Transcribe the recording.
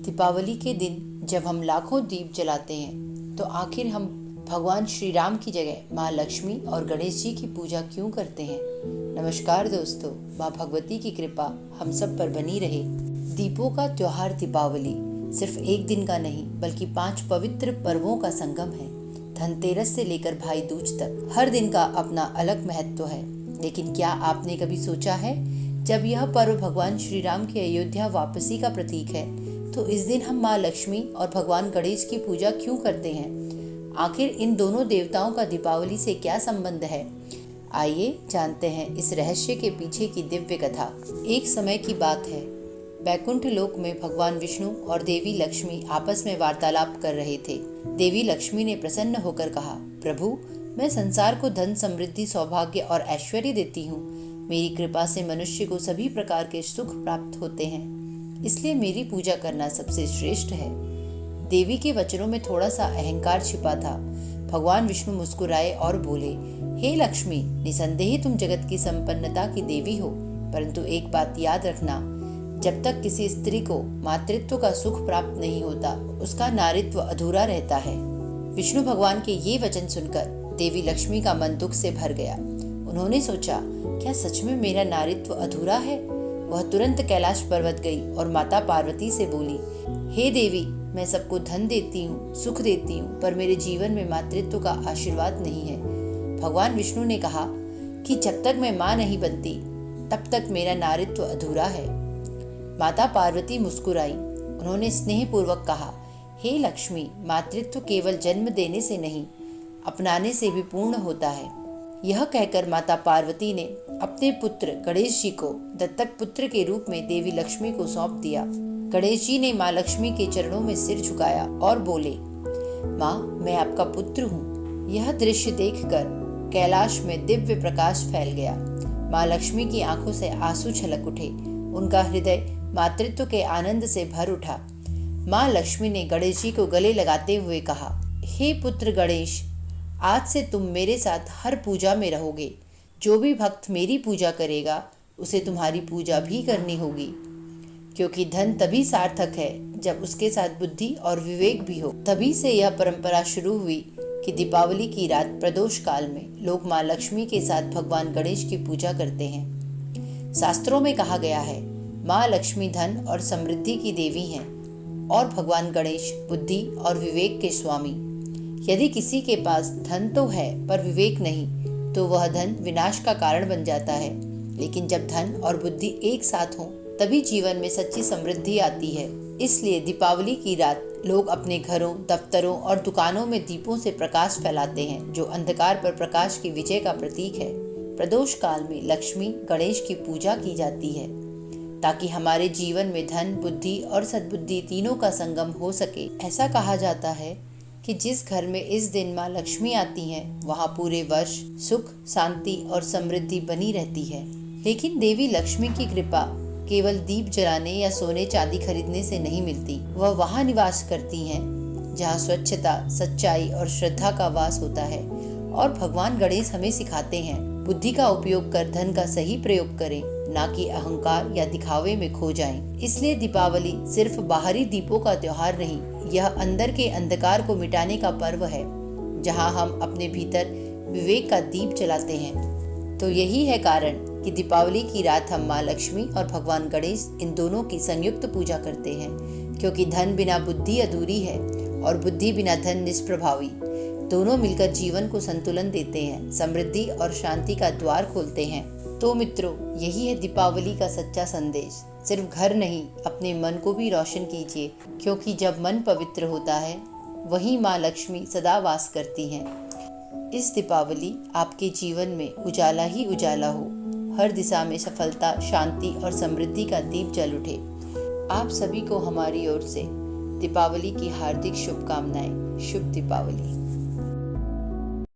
दीपावली के दिन जब हम लाखों दीप जलाते हैं तो आखिर हम भगवान श्री राम की जगह माँ लक्ष्मी और गणेश जी की पूजा क्यों करते हैं। नमस्कार दोस्तों, माँ भगवती की कृपा हम सब पर बनी रहे। दीपों का त्योहार दीपावली सिर्फ एक दिन का नहीं बल्कि 5 पवित्र पर्वों का संगम है। धनतेरस से लेकर भाई दूज तक हर दिन का अपना अलग महत्व है। लेकिन क्या आपने कभी सोचा है, जब यह पर्व भगवान श्री राम की अयोध्या वापसी का प्रतीक है तो इस दिन हम माँ लक्ष्मी और भगवान गणेश की पूजा क्यों करते हैं। आखिर इन दोनों देवताओं का दीपावली से क्या संबंध है, आइए जानते हैं इस रहस्य के पीछे की दिव्य कथा। एक समय की बात है, बैकुंठ लोक में भगवान विष्णु और देवी लक्ष्मी आपस में वार्तालाप कर रहे थे। देवी लक्ष्मी ने प्रसन्न होकर कहा, प्रभु, मैं संसार को धन, समृद्धि, सौभाग्य और ऐश्वर्य देती हूँ। मेरी कृपा से मनुष्य को सभी प्रकार के सुख प्राप्त होते हैं, इसलिए मेरी पूजा करना सबसे श्रेष्ठ है। देवी के वचनों में थोड़ा सा अहंकार छिपा था। भगवान विष्णु मुस्कुराए और बोले, हे लक्ष्मी, निसंदेह तुम जगत की संपन्नता की देवी हो, परंतु एक बात याद रखना, जब तक किसी स्त्री को मातृत्व का सुख प्राप्त नहीं होता उसका नारीत्व अधूरा रहता है। विष्णु भगवान के ये वचन सुनकर देवी लक्ष्मी का मन दुख से भर गया। उन्होंने सोचा, क्या सच में मेरा नारीत्व अधूरा है। वह तुरंत कैलाश पर्वत गई और माता पार्वती से बोली, हे देवी, मैं सबको धन देती हूँ, सुख देती हूँ, पर मेरे जीवन में मातृत्व का आशीर्वाद नहीं है। भगवान विष्णु ने कहा कि जब तक मैं माँ नहीं बनती तब तक मेरा नारीत्व अधूरा है। माता पार्वती मुस्कुराई। उन्होंने स्नेहपूर्वक कहा, हे लक्ष्मी, मातृत्व केवल जन्म देने से नहीं, अपनाने से भी पूर्ण होता है। यह कहकर माता पार्वती ने अपने पुत्र गणेश जी को दत्तक पुत्र के रूप में देवी लक्ष्मी को सौंप दिया। गणेश जी ने माँ लक्ष्मी के चरणों में सिर झुकाया और बोले, माँ, मैं आपका पुत्र हूँ। यह दृश्य देखकर कैलाश में दिव्य प्रकाश फैल गया। माँ लक्ष्मी की आंखों से आंसू छलक उठे। उनका हृदय मातृत्व के आनंद से भर उठा। माँ लक्ष्मी ने गणेश जी को गले लगाते हुए कहा, हे पुत्र गणेश, आज से तुम मेरे साथ हर पूजा में रहोगे। जो भी भक्त मेरी पूजा करेगा उसे तुम्हारी पूजा भी करनी होगी, क्योंकि धन तभी सार्थक है जब उसके साथ बुद्धि और विवेक भी हो। तभी से यह परंपरा शुरू हुई कि दीपावली की रात प्रदोष काल में लोग माँ लक्ष्मी के साथ भगवान गणेश की पूजा करते हैं। शास्त्रों में कहा गया है, माँ लक्ष्मी धन और समृद्धि की देवी हैं और भगवान गणेश बुद्धि और विवेक के स्वामी। यदि किसी के पास धन तो है पर विवेक नहीं तो वह धन विनाश का कारण बन जाता है। लेकिन जब धन और बुद्धि एक साथ हों तभी जीवन में सच्ची समृद्धि आती है। इसलिए दीपावली की रात लोग अपने घरों, दफ्तरों और दुकानों में दीपों से प्रकाश फैलाते हैं, जो अंधकार पर प्रकाश की विजय का प्रतीक है। प्रदोष काल में लक्ष्मी गणेश की पूजा की जाती है ताकि हमारे जीवन में धन, बुद्धि और सद्बुद्धि तीनों का संगम हो सके। ऐसा कहा जाता है कि जिस घर में इस दिन माँ लक्ष्मी आती हैं, वहाँ पूरे वर्ष सुख, शांति और समृद्धि बनी रहती है। लेकिन देवी लक्ष्मी की कृपा केवल दीप जलाने या सोने चांदी खरीदने से नहीं मिलती। वह वहाँ निवास करती हैं जहाँ स्वच्छता, सच्चाई और श्रद्धा का वास होता है। और भगवान गणेश हमें सिखाते हैं, बुद्धि का उपयोग कर धन का सही प्रयोग करें, ना कि अहंकार या दिखावे में खो जाएं। इसलिए दीपावली सिर्फ बाहरी दीपों का त्योहार नहीं, यह अंदर के अंधकार को मिटाने का पर्व है, जहां हम अपने भीतर विवेक का दीप जलाते हैं। तो यही है कारण कि दीपावली की रात हम माँ लक्ष्मी और भगवान गणेश इन दोनों की संयुक्त पूजा करते हैं, क्योंकि धन बिना बुद्धि अधूरी है और बुद्धि बिना धन निष्प्रभावी। दोनों मिलकर जीवन को संतुलन देते हैं, समृद्धि और शांति का द्वार खोलते हैं। तो मित्रों, यही है दीपावली का सच्चा संदेश। सिर्फ घर नहीं, अपने मन को भी रोशन कीजिए, क्योंकि जब मन पवित्र होता है वहीं माँ लक्ष्मी सदा वास करती हैं। इस दीपावली आपके जीवन में उजाला ही उजाला हो, हर दिशा में सफलता, शांति और समृद्धि का दीप जल उठे। आप सभी को हमारी ओर से दीपावली की हार्दिक शुभकामनाएं। शुभ दीपावली।